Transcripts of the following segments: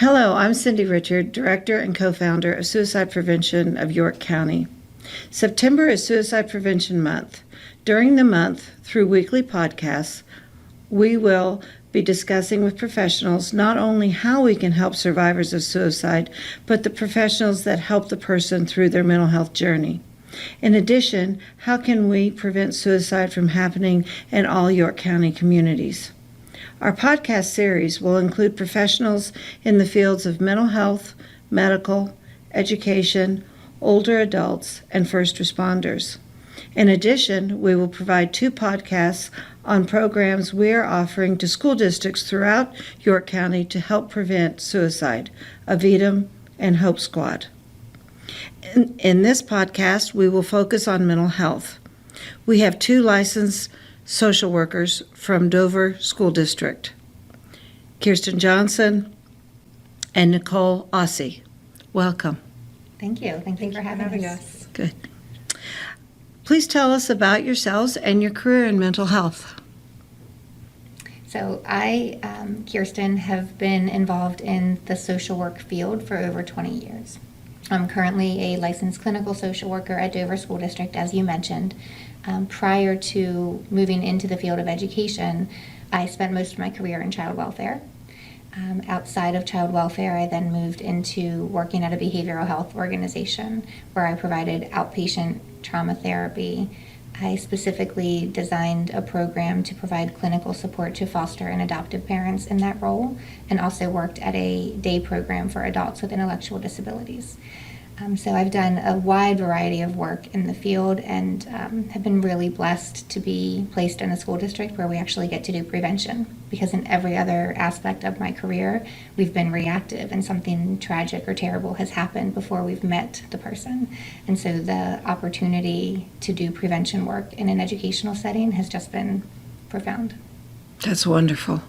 Hello, I'm Cindy Richard, Director and Co-founder of Suicide Prevention of York County. September is Suicide Prevention Month. During the month, through weekly podcasts, we will be discussing with professionals not only how we can help survivors of suicide, but the professionals that help the person through their mental health journey. In addition, how can we prevent suicide from happening in all York County communities? Our podcast series will include professionals in the fields of mental health, medical, education, older adults, and first responders. In addition, we will provide 2 podcasts on programs we are offering to school districts throughout York County to help prevent suicide, Avidum and Hope Squad. In this podcast, we will focus on mental health. We have 2 licensed social workers from Dover School District, Kirsten Johnson and Nicole Assi. Welcome. Thank you. Thank you for having us. Good. Please tell us about yourselves and your career in mental health. So I, Kirsten, have been involved in the social work field for over 20 years. I'm currently a licensed clinical social worker at Dover School District, as you mentioned. Prior to moving into the field of education, I spent most of my career in child welfare. Outside of child welfare, I then moved into working at a behavioral health organization where I provided outpatient trauma therapy. I specifically designed a program to provide clinical support to foster and adoptive parents in that role, and also worked at a day program for adults with intellectual disabilities. So I've done a wide variety of work in the field and have been really blessed to be placed in a school district where we actually get to do prevention, because in every other aspect of my career, we've been reactive and something tragic or terrible has happened before we've met the person. And so the opportunity to do prevention work in an educational setting has just been profound. That's wonderful.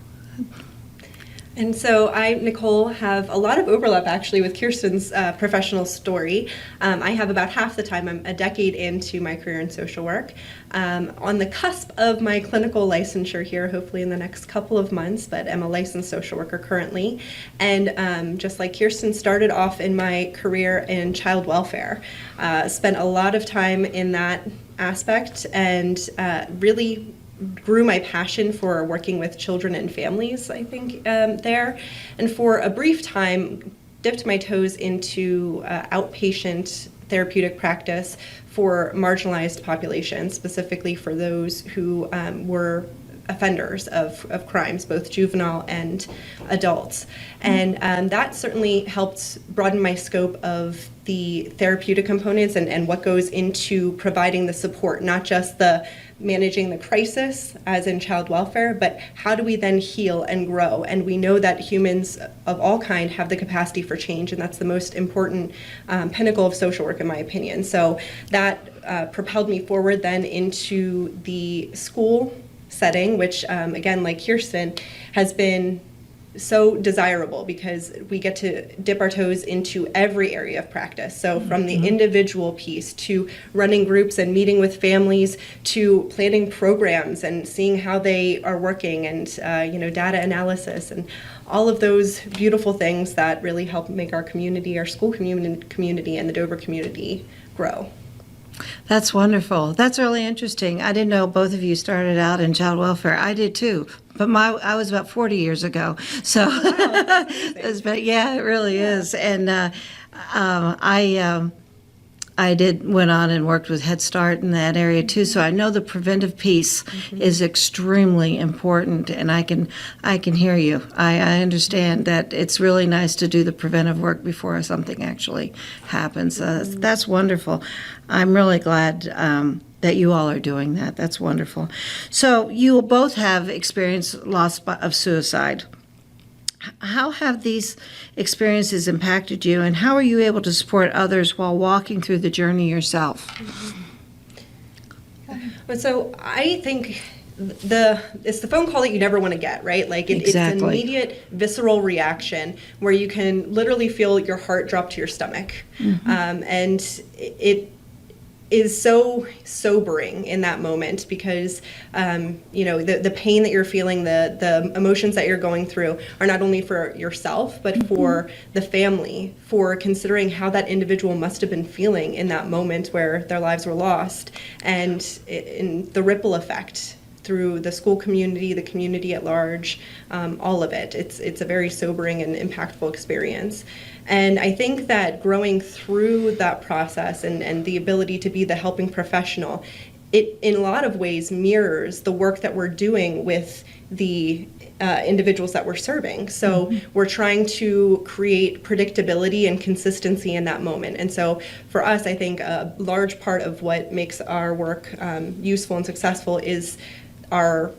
And so I, Nicole, have a lot of overlap actually with Kirsten's professional story. I have about half the time. I'm a decade into my career in social work. On the cusp of my clinical licensure here, hopefully in the next couple of months, but I'm a licensed social worker currently. And just like Kirsten, started off in my career in child welfare. Spent a lot of time in that aspect and really grew my passion for working with children and families, I think, there. And for a brief time, dipped my toes into outpatient therapeutic practice for marginalized populations, specifically for those who were offenders of crimes, both juvenile and adults. And that certainly helped broaden my scope of the therapeutic components and what goes into providing the support, not just the managing the crisis as in child welfare, but how do we then heal and grow? And we know that humans of all kind have the capacity for change, and that's the most important pinnacle of social work in my opinion. So that propelled me forward then into the school setting, which again, like Kirsten, has been so desirable because we get to dip our toes into every area of practice. So from the individual piece to running groups and meeting with families to planning programs and seeing how they are working and data analysis and all of those beautiful things that really help make our community, our school community and the Dover community grow. That's wonderful. That's really interesting. I didn't know both of you started out in child welfare. I did too, but I was about 40 years ago. So, Wow, but yeah, it really is. And I went on and worked with Head Start in that area too. So I know the preventive piece is extremely important, and I can hear you. I understand that it's really nice to do the preventive work before something actually happens. That's wonderful. I'm really glad that you all are doing that. That's wonderful. So you both have experienced loss of suicide. How have these experiences impacted you, and how are you able to support others while walking through the journey yourself? So I think it's the phone call that you never want to get, right? Like Exactly. It's an immediate visceral reaction where you can literally feel your heart drop to your stomach. And is so sobering in that moment because, the pain that you're feeling, the emotions that you're going through are not only for yourself, but for the family, for considering how that individual must have been feeling in that moment where their lives were lost, and in the ripple effect through the school community, the community at large, all of it. It's a very sobering and impactful experience. And I think that growing through that process and the ability to be the helping professional, it in a lot of ways mirrors the work that we're doing with the individuals that we're serving. So we're trying to create predictability and consistency in that moment. And so for us, I think a large part of what makes our work useful and successful is our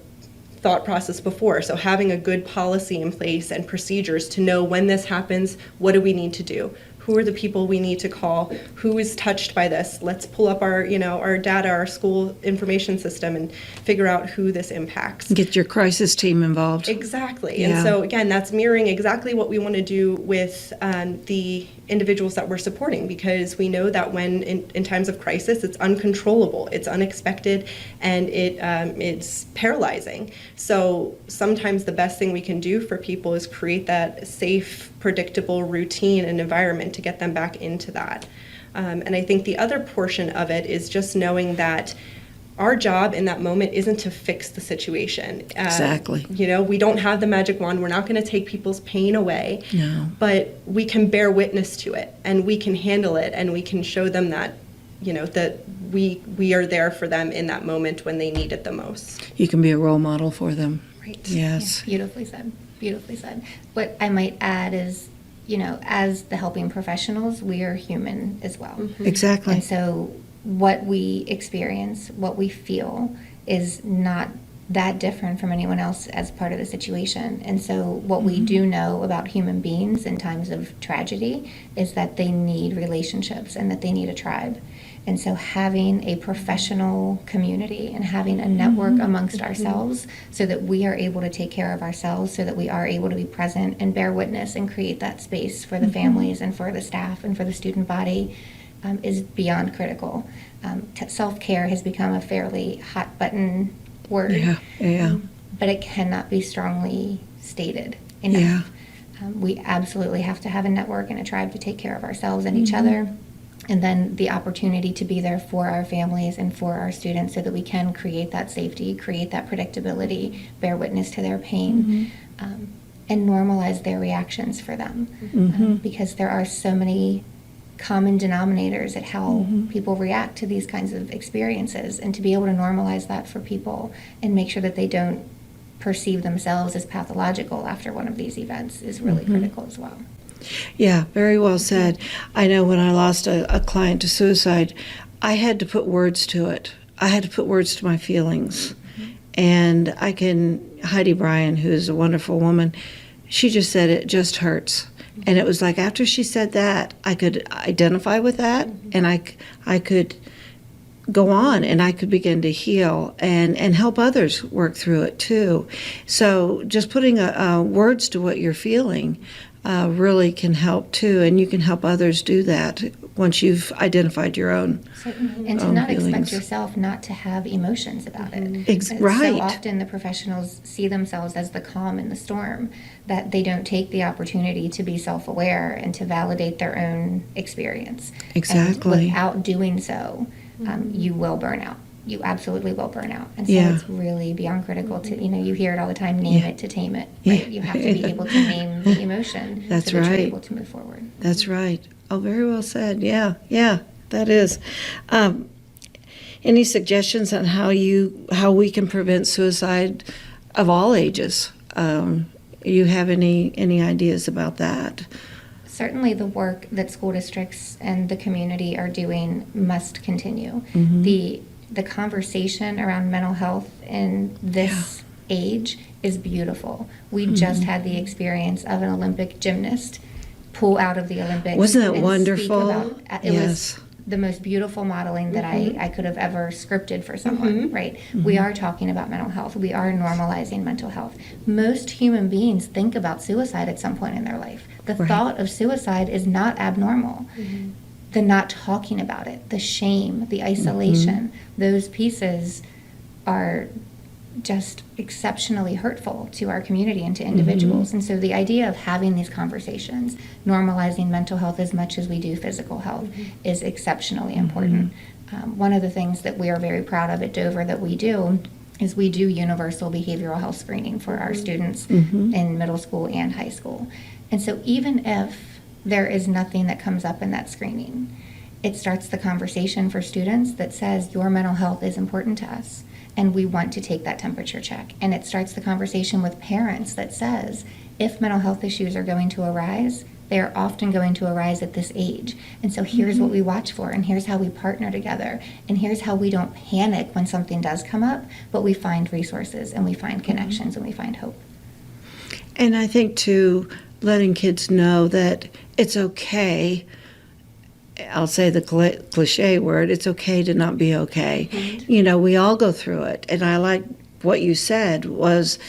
thought process before. So having a good policy in place and procedures to know when this happens, what do we need to do? Who are the people we need to call? Who is touched by this? Let's pull up our data, our school information system, and figure out who this impacts. Get your crisis team involved. Exactly. Yeah. And so again, that's mirroring exactly what we want to do with the individuals that we're supporting, because we know that when in times of crisis, it's uncontrollable, it's unexpected, and it's paralyzing. So sometimes the best thing we can do for people is create that safe, predictable routine and environment to get them back into that. And I think the other portion of it is just knowing that our job in that moment isn't to fix the situation. Exactly. We don't have the magic wand. We're not going to take people's pain away. No. But we can bear witness to it, and we can handle it, and we can show them that, that we are there for them in that moment when they need it the most. You can be a role model for them. Right. Yes. Yeah, beautifully said. Beautifully said. What I might add is, as the helping professionals, we are human as well. Exactly. And so what we experience, what we feel, is not that different from anyone else as part of the situation. And so what we do know about human beings in times of tragedy is that they need relationships and that they need a tribe. And so having a professional community and having a network amongst ourselves so that we are able to take care of ourselves, so that we are able to be present and bear witness and create that space for the families and for the staff and for the student body is beyond critical. Self-care has become a fairly hot button word, but it cannot be strongly stated enough. We absolutely have to have a network and a tribe to take care of ourselves and each other. And then the opportunity to be there for our families and for our students so that we can create that safety, create that predictability, bear witness to their pain, and normalize their reactions for them. Because there are so many common denominators at how people react to these kinds of experiences, and to be able to normalize that for people and make sure that they don't perceive themselves as pathological after one of these events is really critical as well. Yeah, very well said. I know when I lost a client to suicide, I had to put words to it. I had to put words to my feelings. And Heidi Bryan, who is a wonderful woman, she just said it just hurts. And it was like after she said that, I could identify with that, and I could go on, and I could begin to heal and help others work through it too. So just putting words to what you're feeling really can help too, and you can help others do that once you've identified your own. Certainly. And to not expect yourself not to have emotions about it. Right. So often the professionals see themselves as the calm in the storm, that they don't take the opportunity to be self-aware and to validate their own experience. Exactly. And without doing so, you will burn out. You absolutely will burn out. And so it's really beyond critical to, you hear it all the time, name it to tame it. Right? You have to be able to name the emotion so that you're able to move forward. That's right. Oh, very well said. Yeah, that is. Any suggestions on how we can prevent suicide of all ages? You have any ideas about that? Certainly the work that school districts and the community are doing must continue. The conversation around mental health in this age is beautiful. We just had the experience of an Olympic gymnast pull out of the Olympics. Wasn't that and wonderful? It was the most beautiful modeling that I could have ever scripted for someone, right? We are talking about mental health. We are normalizing mental health. Most human beings think about suicide at some point in their life. The thought of suicide is not abnormal. the not talking about it, the shame, the isolation, those pieces are just exceptionally hurtful to our community and to individuals. And so the idea of having these conversations, normalizing mental health as much as we do physical health, is exceptionally important. One of the things that we are very proud of at Dover that we do is we do universal behavioral health screening for our students in middle school and high school. And so even if there is nothing that comes up in that screening, it starts the conversation for students that says your mental health is important to us and we want to take that temperature check. And it starts the conversation with parents that says if mental health issues are going to arise, they are often going to arise at this age. And so here's what we watch for, and here's how we partner together, and here's how we don't panic when something does come up, but we find resources and we find connections and we find hope. And I think, too, letting kids know that it's okay, I'll say the cliche word, it's okay to not be okay. You know, we all go through it. And I like what you said was,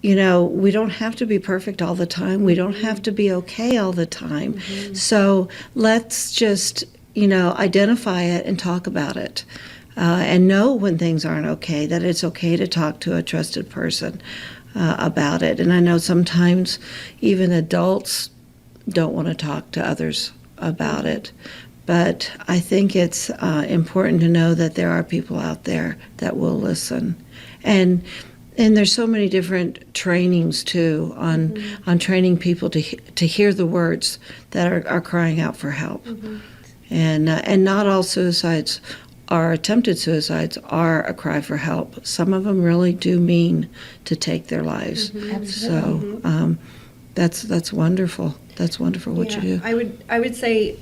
you know, we don't have to be perfect all the time. We don't have to be okay all the time. So let's just, you know, identify it and talk about it. And know when things aren't okay, that it's okay to talk to a trusted person about it. And I know sometimes even adults don't want to talk to others about it. But I think it's important to know that there are people out there that will listen. And there's so many different trainings, too, on training people to hear the words that are crying out for help. And not all suicides or attempted suicides are a cry for help. Some of them really do mean to take their lives. So that's wonderful. That's wonderful what you do. I would say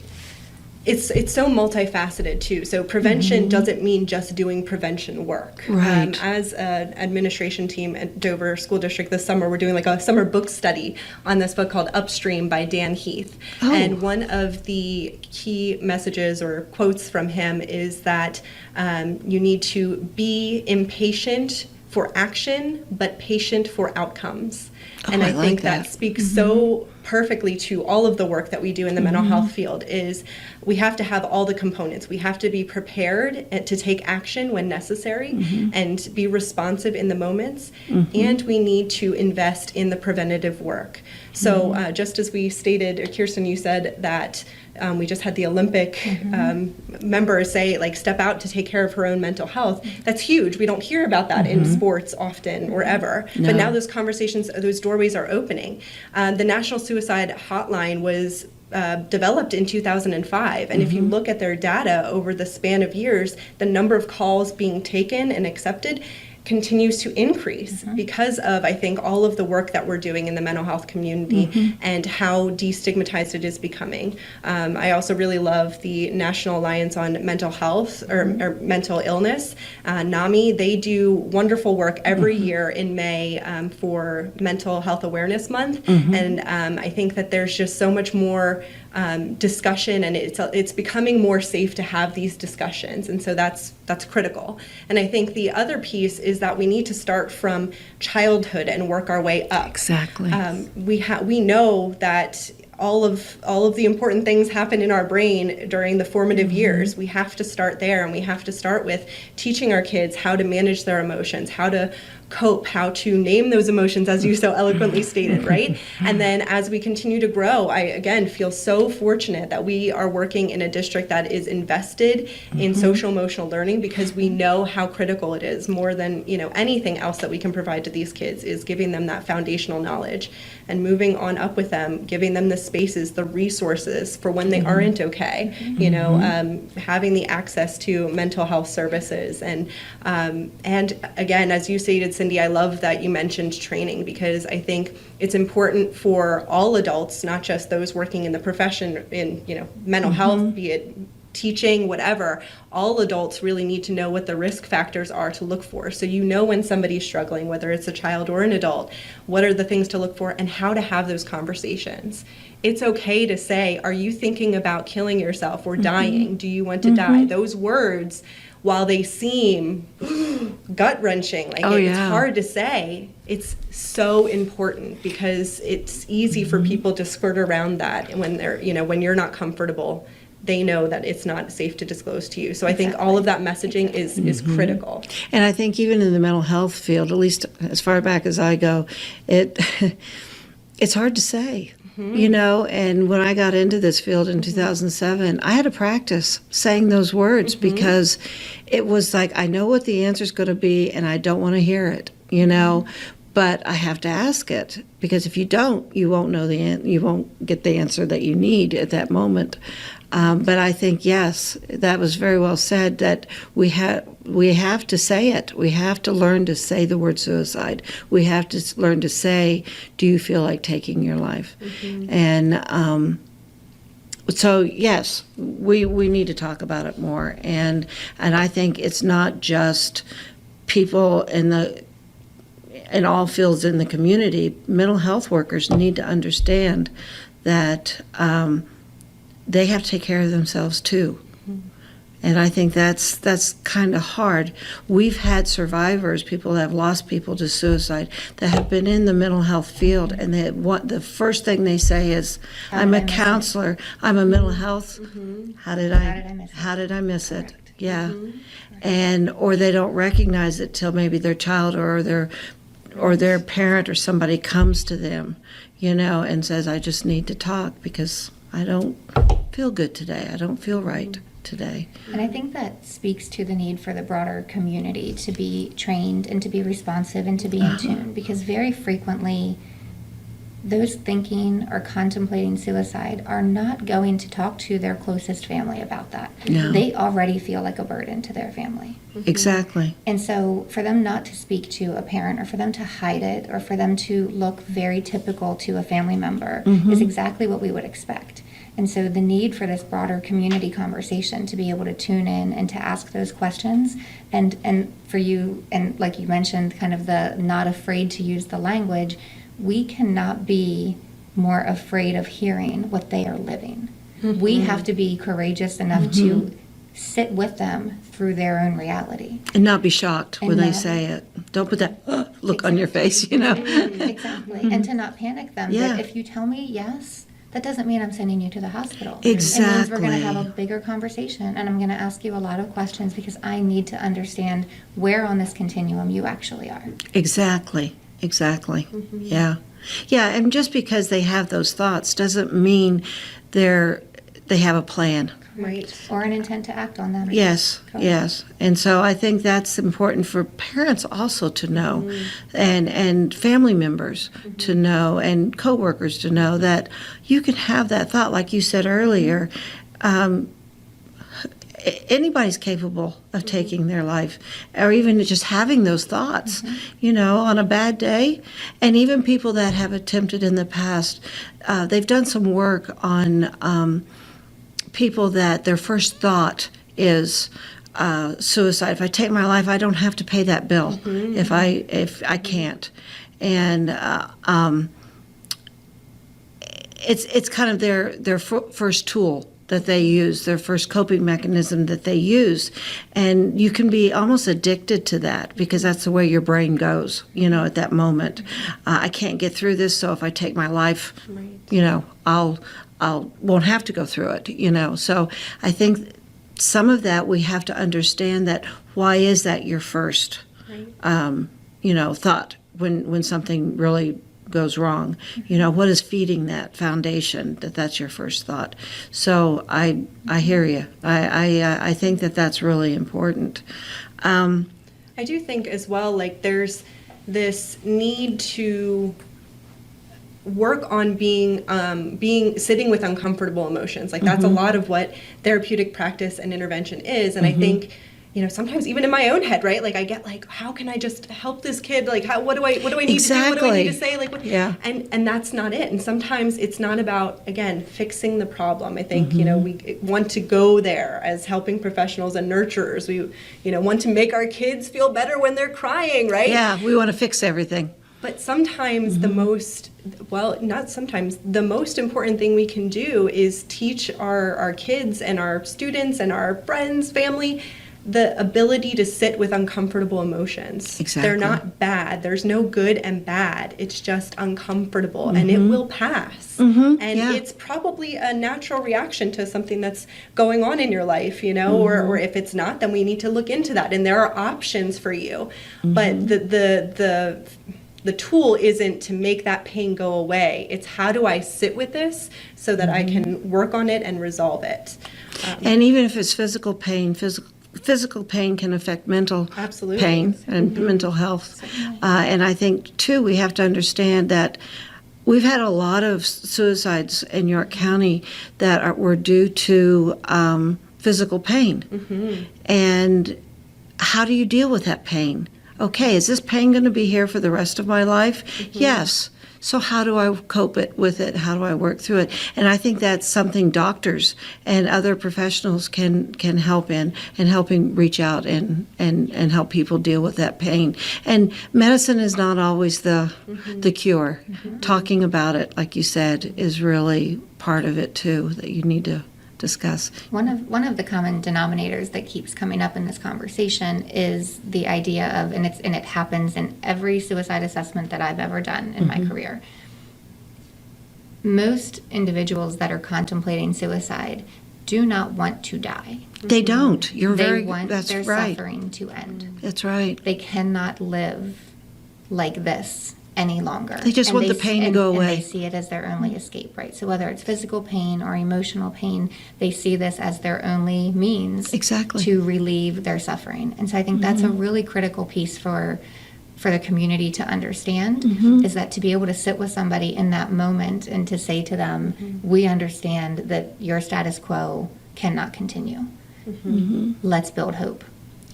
it's so multifaceted too. So prevention doesn't mean just doing prevention work. Right. As an administration team at Dover School District this summer, we're doing like a summer book study on this book called Upstream by Dan Heath. And one of the key messages or quotes from him is that you need to be impatient for action, but patient for outcomes. And I think that speaks so perfectly to all of the work that we do in the mental health field is we have to have all the components. We have to be prepared to take action when necessary and be responsive in the moments. And we need to invest in the preventative work. So just as we stated, or Kirsten, you said that we just had the Olympic members say, like, step out to take care of her own mental health. That's huge. We don't hear about that in sports often or ever. No. But now those conversations, those doorways are opening. The National Suicide Hotline was developed in 2005. And if you look at their data over the span of years, the number of calls being taken and accepted continues to increase because of, I think, all of the work that we're doing in the mental health community and how destigmatized it is becoming. I also really love the National Alliance on Mental Health or Mental Illness, NAMI. They do wonderful work every year in May for Mental Health Awareness Month. And I think that there's just so much more discussion, and it's becoming more safe to have these discussions, and so that's critical. And I think the other piece is that we need to start from childhood and work our way up. Exactly. We know that all of the important things happen in our brain during the formative years. We have to start there, and we have to start with teaching our kids how to manage their emotions, how to cope, how to name those emotions, as you so eloquently stated, right? And then as we continue to grow, I again feel so fortunate that we are working in a district that is invested in social emotional learning, because we know how critical it is. More than anything else that we can provide to these kids is giving them that foundational knowledge and moving on up with them, giving them the spaces, the resources for when they aren't okay, having the access to mental health services. And again, as you stated, Cindy, I love that you mentioned training, because I think it's important for all adults, not just those working in the profession in mental health, be it teaching, whatever. All adults really need to know what the risk factors are to look for. So when somebody's struggling, whether it's a child or an adult, what are the things to look for and how to have those conversations. It's okay to say, are you thinking about killing yourself or dying? Do you want to die? Those words, while they seem gut-wrenching, it's hard to say, it's so important, because it's easy for people to skirt around that when they're, when you're not comfortable they know that it's not safe to disclose to you. So I think all of that messaging is critical. And I think even in the mental health field, at least as far back as I go, it's hard to say. You know, and when I got into this field in 2007, I had to practice saying those words because it was like, I know what the answer is going to be and I don't want to hear it, you know, but I have to ask it, because if you don't, you won't know you won't get the answer that you need at that moment. But I think, yes, that was very well said, that we have to say it. We have to learn to say the word suicide. We have to learn to say, do you feel like taking your life? And so, yes, we need to talk about it more. And I think it's not just people in all fields in the community. Mental health workers need to understand that they have to take care of themselves too. And I think that's kind of hard. We've had survivors, people that have lost people to suicide, that have been in the mental health field, and the first thing they say is, I'm a counselor, I'm a mental health. How did I miss it? Yeah. And or they don't recognize it till maybe their child or their parent or somebody comes to them, you know, and says, I just need to talk because I don't feel good today. I don't feel right today. And I think that speaks to the need for the broader community to be trained and to be responsive and to be in tune, because very frequently those thinking or contemplating suicide are not going to talk to their closest family about that. No. They already feel like a burden to their family. Exactly. And so for them not to speak to a parent, or for them to hide it, or for them to look very typical to a family member is exactly what we would expect. And so the need for this broader community conversation to be able to tune in and to ask those questions, and for you, and like you mentioned, kind of the not afraid to use the language, we cannot be more afraid of hearing what they are living. We have to be courageous enough to sit with them through their own reality. And not be shocked when they say it. Don't put that look on your face, you know. Exactly. And to not panic them. Yeah. That if you tell me yes, that doesn't mean I'm sending you to the hospital. Exactly. It means we're going to have a bigger conversation, and I'm going to ask you a lot of questions because I need to understand where on this continuum you actually are. Exactly. Yeah. Yeah, and just because they have those thoughts doesn't mean they have a plan. Right. Or an intent to act on them. Yes, Correct. yes. And so I think that's important for parents also to know, and family members to know, and coworkers to know that you can have that thought, like you said earlier. Anybody's capable of taking their life, or even just having those thoughts, you know, on a bad day. And even people that have attempted in the past, they've done some work on people that their first thought is suicide. If I take my life, I don't have to pay that bill if I can't. And it's kind of their first tool that they use, their first coping mechanism that they use. And you can be almost addicted to that because that's the way your brain goes, you know, at that moment. I can't get through this, so if I take my life, you know, I'll won't have to go through it, you know. So I think some of that we have to understand, that why is that your first, you know, thought when something really goes wrong? You know, what is feeding that foundation that's your first thought? So I hear you. I think that's really important. I do think as well, like there's this need to work on being sitting with uncomfortable emotions. Like that's a lot of what therapeutic practice and intervention is. And I think, you know, sometimes even in my own head, right? Like I get like, how can I just help this kid? Like what do I need to do? What do I need to say? Like what? Yeah. And that's not it. And sometimes it's not about, again, fixing the problem. I think, you know, we want to go there as helping professionals and nurturers. We, you know, want to make our kids feel better when they're crying, right? Yeah, we want to fix everything. But sometimes the most important thing we can do is teach our kids and our students and our friends, family, the ability to sit with uncomfortable emotions. Exactly. They're not bad. There's no good and bad. It's just uncomfortable, and it will pass. And it's probably a natural reaction to something that's going on in your life, or if it's not, then we need to look into that. And there are options for you. But the tool isn't to make that pain go away. It's how do I sit with this so that I can work on it and resolve it. And even if it's physical pain can affect mental Absolutely. pain and mental health. And I think, too, we have to understand that we've had a lot of suicides in York County that were due to physical pain. And how do you deal with that pain? Okay, is this pain going to be here for the rest of my life? Yes. So how do I cope with it? How do I work through it? And I think that's something doctors and other professionals can help in, and helping reach out and help people deal with that pain. And medicine is not always the cure. Talking about it, like you said, is really part of it too, that you need to discuss. One of the common denominators that keeps coming up in this conversation is the idea of, and it happens in every suicide assessment that I've ever done in my career. Most individuals that are contemplating suicide do not want to die. They don't. They want that's their right. suffering to end. That's right. They cannot live like this any longer. They just want the pain to go away. And they see it as their only escape, right? So whether it's physical pain or emotional pain, they see this as their only means Exactly. to relieve their suffering. And so I think that's a really critical piece for the community to understand, is that to be able to sit with somebody in that moment and to say to them, we understand that your status quo cannot continue. Let's build hope.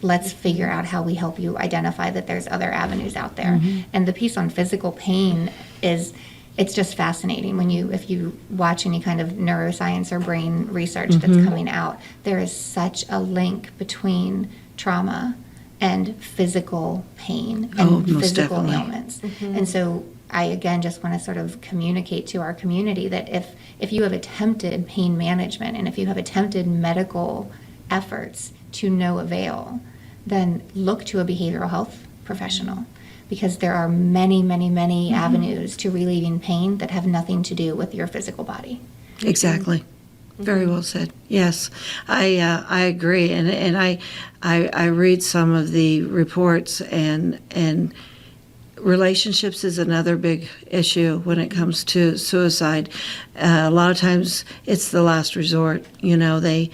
Let's figure out how we help you identify that there's other avenues out there. And the piece on physical pain it's just fascinating if you watch any kind of neuroscience or brain research that's coming out. There is such a link between trauma and physical pain and most physical definitely. ailments. And so I, again, just want to sort of communicate to our community that if you have attempted pain management and if you have attempted medical efforts to no avail, then look to a behavioral health professional, because there are many, many, many avenues to relieving pain that have nothing to do with your physical body. Exactly. Very well said. Yes, I agree, and I read some of the reports, and relationships is another big issue when it comes to suicide. A lot of times it's the last resort. They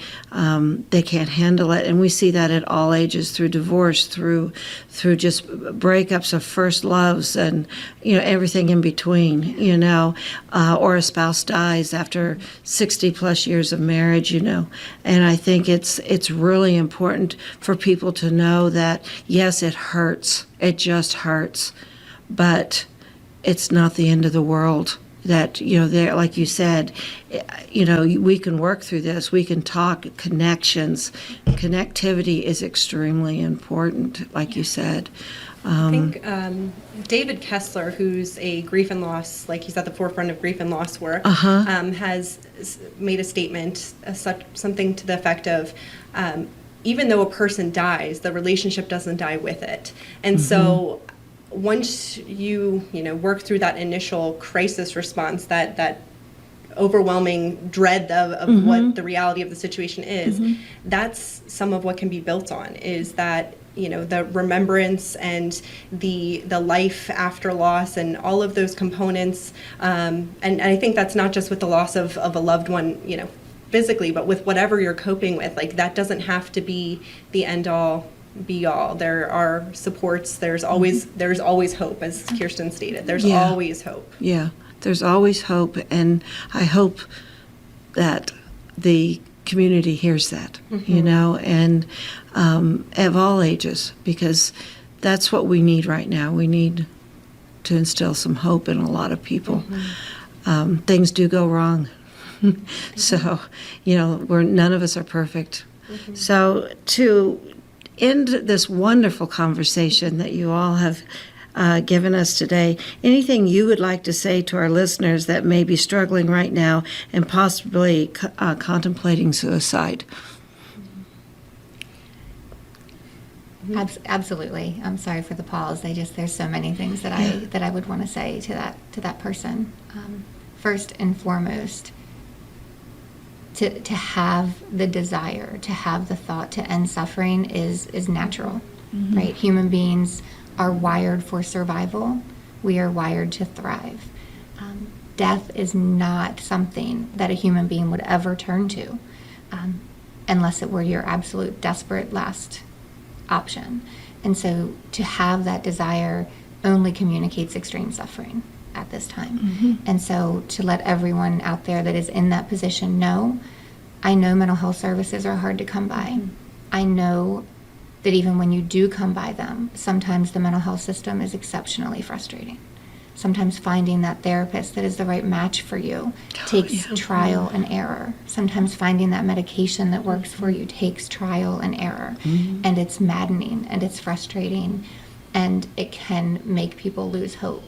can't handle it, and we see that at all ages, through divorce, through just breakups of first loves, and everything in between. Or a spouse dies after 60 plus years of marriage. And I think it's really important for people to know that yes, it hurts. It just hurts. But it's not the end of the world. That there, like you said, we can work through this. We can talk. Connectivity is extremely important, like you said. I think David Kessler, who's a grief and loss, like he's at the forefront of grief and loss work, has made a statement, something to the effect of, even though a person dies, the relationship doesn't die with it. And so once you work through that initial crisis response, that overwhelming dread of what the reality of the situation is, that's some of what can be built on, is that the remembrance and the life after loss and all of those components. And I think that's not just with the loss of a loved one, physically, but with whatever you're coping with. Like, that doesn't have to be the end all be all. There are supports. There's always hope, as Kirsten stated. There's always hope. Yeah, there's always hope, and I hope that the community hears that, and of all ages, because that's what we need right now. We need to instill some hope in a lot of people. Things do go wrong, so none of us are perfect. So to end this wonderful conversation that you all have given us today, anything you would like to say to our listeners that may be struggling right now and possibly contemplating suicide? Absolutely. I'm sorry for the pause. There's so many things that I would want to say to that person. First and foremost, to have the desire, to have the thought to end suffering is natural, right? Human beings are wired for survival. We are wired to thrive. Death is not something that a human being would ever turn to, unless it were your absolute desperate last option. And so to have that desire only communicates extreme suffering at this time. And so to let everyone out there that is in that position know, I know mental health services are hard to come by. I know that even when you do come by them, sometimes the mental health system is exceptionally frustrating. Sometimes finding that therapist that is the right match for you takes trial and error. Sometimes finding that medication that works for you takes trial and error. And it's maddening and it's frustrating and it can make people lose hope.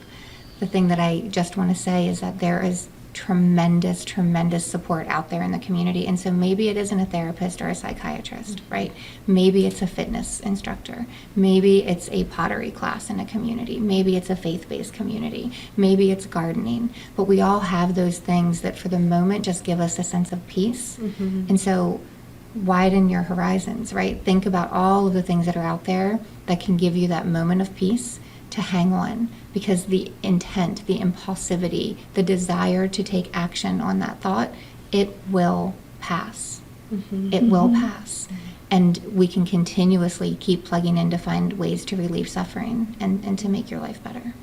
The thing that I just want to say is that there is tremendous, tremendous support out there in the community. And so maybe it isn't a therapist or a psychiatrist, right? Maybe it's a fitness instructor. Maybe it's a pottery class in a community. Maybe it's a faith-based community. Maybe it's gardening. But we all have those things that for the moment just give us a sense of peace. And so widen your horizons, right? Think about all of the things that are out there that can give you that moment of peace to hang on, because the intent, the impulsivity, the desire to take action on that thought, it will pass. It will pass. And we can continuously keep plugging in to find ways to relieve suffering and to make your life better.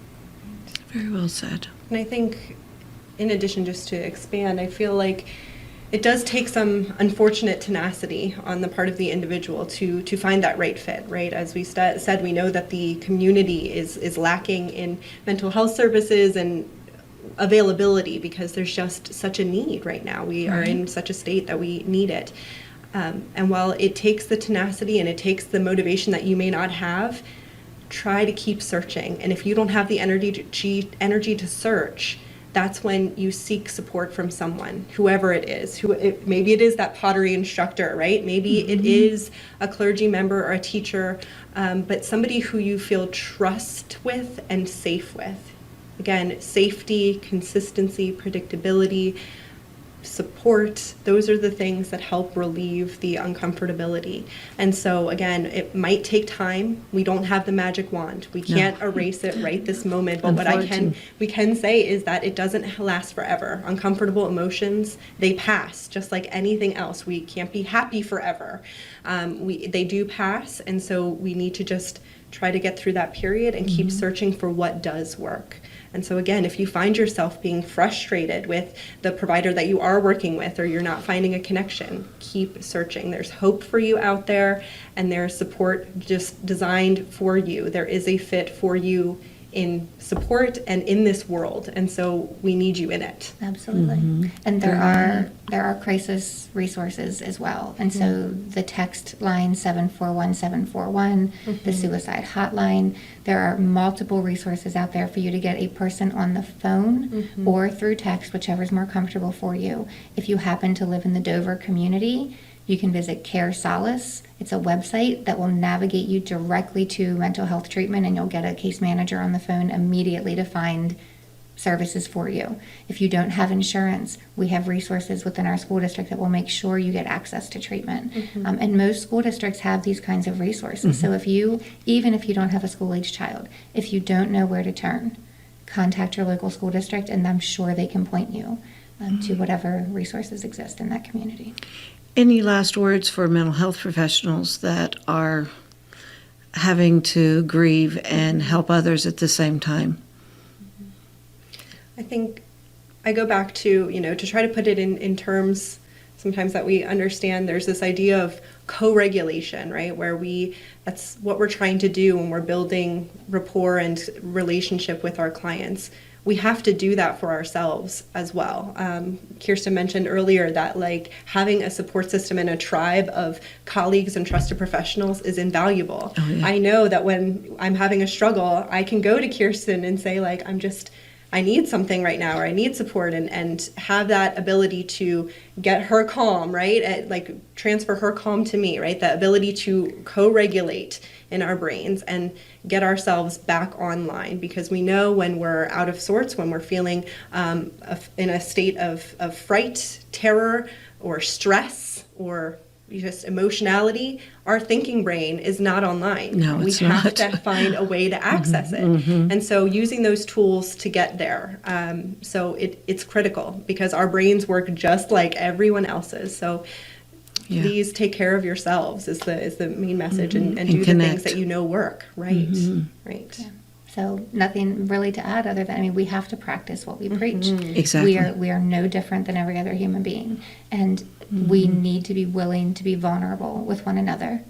Very well said. And I think, in addition, just to expand, I feel like it does take some unfortunate tenacity on the part of the individual to find that right fit, right? As we said, we know that the community is lacking in mental health services and availability because there's just such a need right now. We are in such a state that we need it. And while it takes the tenacity and it takes the motivation that you may not have, try to keep searching. And if you don't have the energy to search, that's when you seek support from someone, whoever it is. Maybe it is that pottery instructor, right? Maybe it is a clergy member or a teacher, but somebody who you feel trust with and safe with. Again, safety, consistency, predictability, support, those are the things that help relieve the uncomfortability. And so again, it might take time. We don't have the magic wand. We can't erase it right this moment, but what we can say is that it doesn't last forever. Uncomfortable emotions, they pass just like anything else. We can't be happy forever. They do pass, and so we need to just try to get through that period and keep searching for what does work. And so again, if you find yourself being frustrated with the provider that you are working with, or you're not finding a connection, keep searching. There's hope for you out there, and there's support just designed for you. There is a fit for you in support and in this world, and so we need you in it. Absolutely. And there are crisis resources as well. And so the text line 741-741, the suicide hotline, there are multiple resources out there for you to get a person on the phone or through text, whichever is more comfortable for you. If you happen to live in the Dover community, you can visit Care Solace. It's a website that will navigate you directly to mental health treatment, and you'll get a case manager on the phone immediately to find services for you. If you don't have insurance, we have resources within our school district that will make sure you get access to treatment. And most school districts have these kinds of resources. So even if you don't have a school-age child, if you don't know where to turn, contact your local school district, and I'm sure they can point you to whatever resources exist in that community. Any last words for mental health professionals that are having to grieve and help others at the same time? I think I go back to, to try to put it in terms sometimes that we understand. There's this idea of co-regulation, right? Where that's what we're trying to do when we're building rapport and relationship with our clients. We have to do that for ourselves as well. Kirsten mentioned earlier that having a support system and a tribe of colleagues and trusted professionals is invaluable. I know that when I'm having a struggle, I can go to Kirsten and say I need something right now, or I need support, and have that ability to get her calm, right? Like transfer her calm to me, right? The ability to co-regulate in our brains and get ourselves back online, because we know when we're out of sorts, when we're feeling in a state of fright, terror, or stress, or just emotionality, our thinking brain is not online. No, it's we have not. to find a way to access it. And so using those tools to get there. So it's critical, because our brains work just like everyone else's. So please take care of yourselves is the main message, and do the connect. things that you know work. Right. Right. Yeah. So nothing really to add other than, I mean, we have to practice what we preach. Exactly. We are no different than every other human being, and we need to be willing to be vulnerable with one another.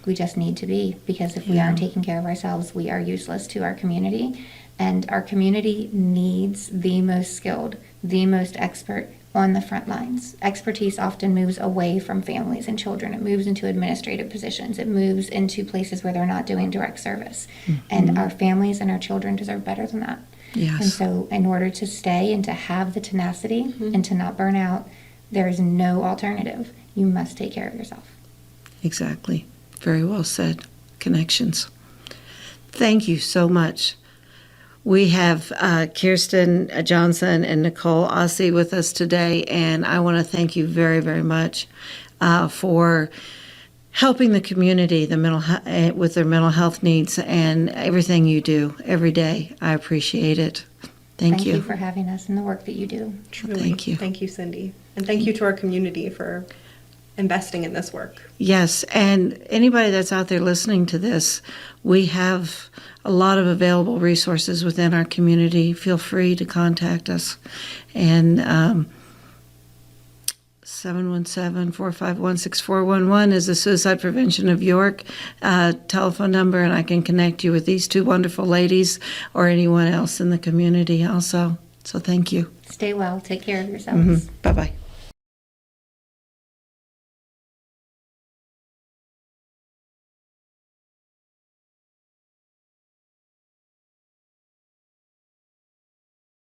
We just need to be, because if we aren't taking care of ourselves, we are useless to our community, and our community needs the most skilled, the most expert on the front lines. Expertise often moves away from families and children. It moves into administrative positions. It moves into places where they're not doing direct service. And our families and our children deserve better than that. Yes. And so in order to stay and to have the tenacity and to not burn out, there is no alternative. You must take care of yourself. Exactly. Very well said. Connections. Thank you so much. We have Kirsten Johnson and Nicole Assi with us today, and I want to thank you very, very much for helping the community with their mental health needs and everything you do every day. I appreciate it. Thank you. Thank you for having us and the work that you do. Truly. Thank you. Thank you, Cindy. And thank you to our community for investing in this work. Yes, and anybody that's out there listening to this, we have a lot of available resources within our community. Feel free to contact us. And 717-451-6411 is the Suicide Prevention of York telephone number, and I can connect you with these two wonderful ladies or anyone else in the community also. So thank you. Stay well. Take care of yourselves. Bye-bye.